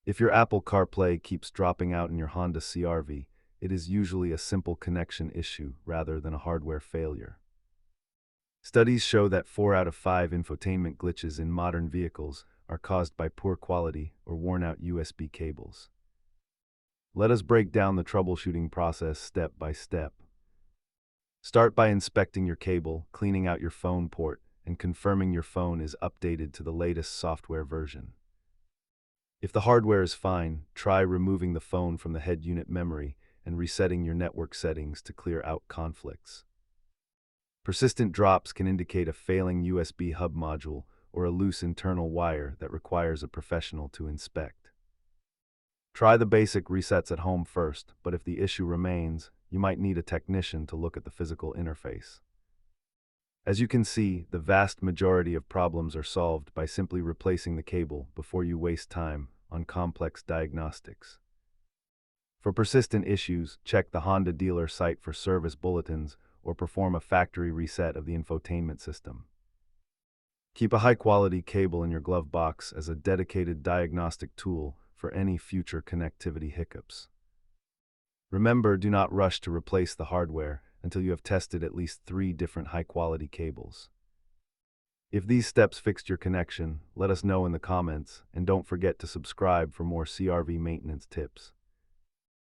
If your Apple CarPlay keeps dropping out in your Honda CR-V, it is usually a simple connection issue rather than a hardware failure. Studies show that 4 out of 5 infotainment glitches in modern vehicles are caused by poor quality or worn-out USB cables. Let us break down the troubleshooting process step by step. Start by inspecting your cable, cleaning out your phone port, and confirming your phone is updated to the latest software version. If the hardware is fine, try removing the phone from the head unit memory and resetting your network settings to clear out conflicts. Persistent drops can indicate a failing USB hub module or a loose internal wire that requires a professional to inspect. Try the basic resets at home first, but if the issue remains, you might need a technician to look at the physical interface. As you can see, the vast majority of problems are solved by simply replacing the cable before you waste time on complex diagnostics. For persistent issues, check the Honda dealer site for service bulletins or perform a factory reset of the infotainment system. Keep a high-quality cable in your glove box as a dedicated diagnostic tool for any future connectivity hiccups. Remember, do not rush to replace the hardware until you have tested at least 3 different high-quality cables. If these steps fixed your connection, let us know in the comments, and don't forget to subscribe for more CR-V maintenance tips.